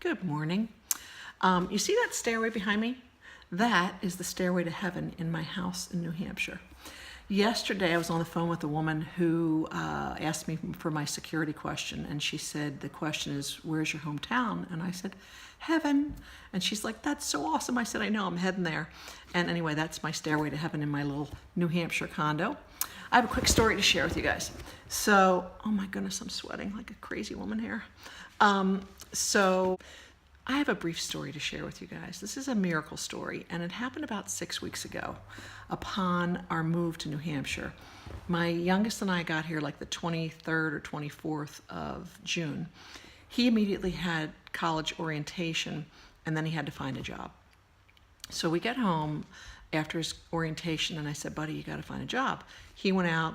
Good morning. You see that stairway behind me? That is the stairway to heaven in my house in New Hampshire. Yesterday I was on the phone with a woman who asked me for my security question, and she said, the question is, where's your hometown? And I said, heaven. And she's like, that's so awesome. I said, I know, I'm heading there. And anyway, that's my stairway to heaven in my little New Hampshire condo. I have a quick story to share with you guys. So, oh my goodness, I'm sweating like a crazy woman here. So I have a brief story to share with you guys. This is a miracle story, and it happened about 6 weeks ago upon our move to New Hampshire. My youngest and I got here like the 23rd or 24th of June. He immediately had college orientation, and then he had to find a job. So we get home after his orientation, and I said, buddy, you got to find a job. He went out,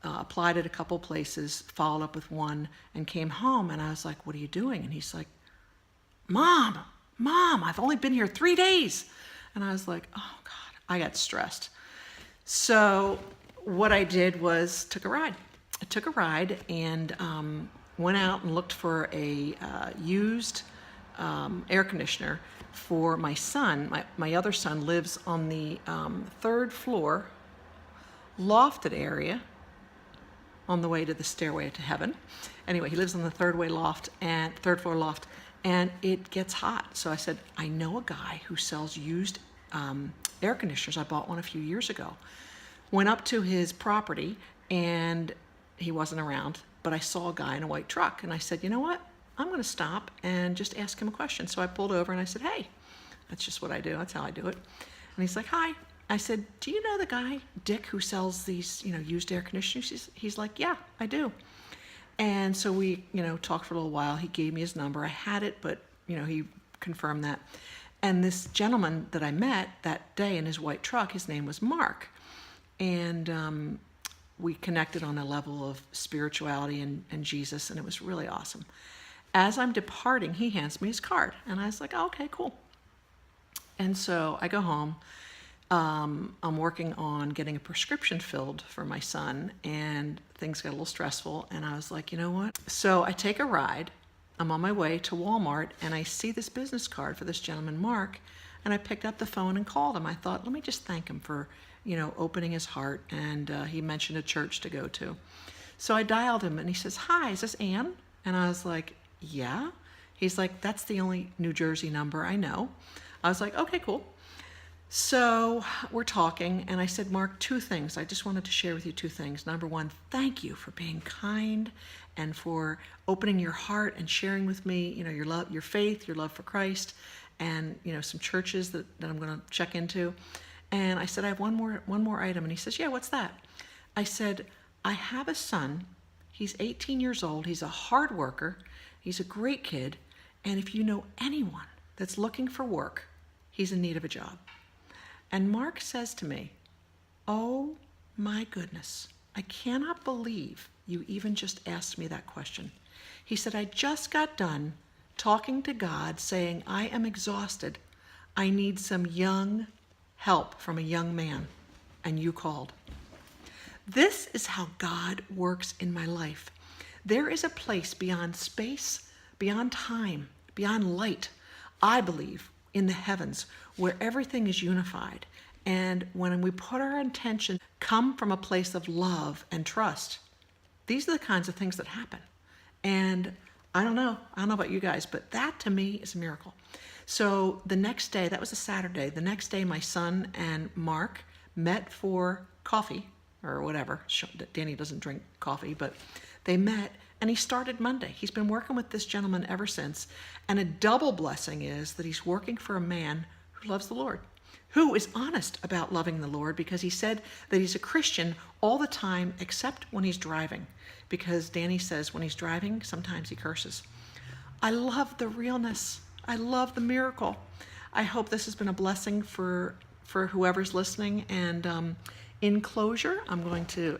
applied at a couple places, followed up with one, and came home. And I was like, what are you doing? And he's like, Mom, I've only been here 3 days. And I was like, oh God, I got stressed. So what I did was took a ride. I took a ride and went out and looked for a used air conditioner for my son. My other son lives on the third floor lofted area on the way to the stairway to heaven. Anyway, he lives on the third floor loft, and it gets hot. So I said, I know a guy who sells used air conditioners. I bought one a few years ago. Went up to his property, and he wasn't around, but I saw a guy in a white truck, and I said, you know what? I'm going to stop and just ask him a question. So I pulled over and I said, hey, that's just what I do. That's how I do it. And he's like, hi. I said, do you know the guy, Dick, who sells these, used air conditioners? He's like, yeah, I do. And so we, talked for a little while. He gave me his number. I had it, but, he confirmed that. And this gentleman that I met that day in his white truck, his name was Mark. And we connected on a level of spirituality and Jesus, and it was really awesome. As I'm departing, he hands me his card. And I was like, oh, okay, cool. And so I go home. I'm working on getting a prescription filled for my son, and things got a little stressful, and I was like, you know what? So I take a ride. I'm on my way to Walmart, and I see this business card for this gentleman, Mark, and I picked up the phone and called him. I thought, let me just thank him for, opening his heart, and he mentioned a church to go to. So I dialed him, and he says, hi, is this Ann? And I was like, yeah. He's like, that's the only New Jersey number I know. I was like, okay, cool. So we're talking, and I said, Mark, 2 things. I just wanted to share with you 2 things. Number 1, thank you for being kind and for opening your heart and sharing with me, your love, your faith, your love for Christ, and some churches that I'm going to check into. And I said, I have one more item. And he says, yeah, what's that? I said, I have a son. He's 18 years old. He's a hard worker. He's a great kid. And if you know anyone that's looking for work, he's in need of a job. And Mark says to me, oh my goodness, I cannot believe you even just asked me that question. He said, I just got done talking to God saying, I am exhausted. I need some young help from a young man. And you called. This is how God works in my life. There is a place beyond space, beyond time, beyond light, I believe, in the heavens, where everything is unified. And when we put our intention, come from a place of love and trust, these are the kinds of things that happen. And I don't know about you guys, but that to me is a miracle. So the next day, that was a Saturday, the next day my son and Mark met for coffee or whatever. Danny doesn't drink coffee, but they met. And he started Monday. He's been working with this gentleman ever since. And a double blessing is that he's working for a man who loves the Lord, who is honest about loving the Lord, because he said that he's a Christian all the time except when he's driving. Because Danny says when he's driving, sometimes he curses. I love the realness. I love the miracle. I hope this has been a blessing for whoever's listening. And in closure, I'm going to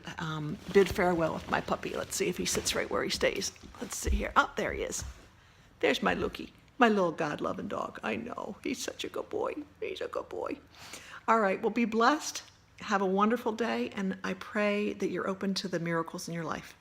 bid farewell with my puppy. Let's see if he sits right where he stays. Let's see here. Oh, there he is. There's my Lukey, my little God-loving dog. I know. He's such a good boy. He's a good boy. All right. Well, be blessed. Have a wonderful day. And I pray that you're open to the miracles in your life.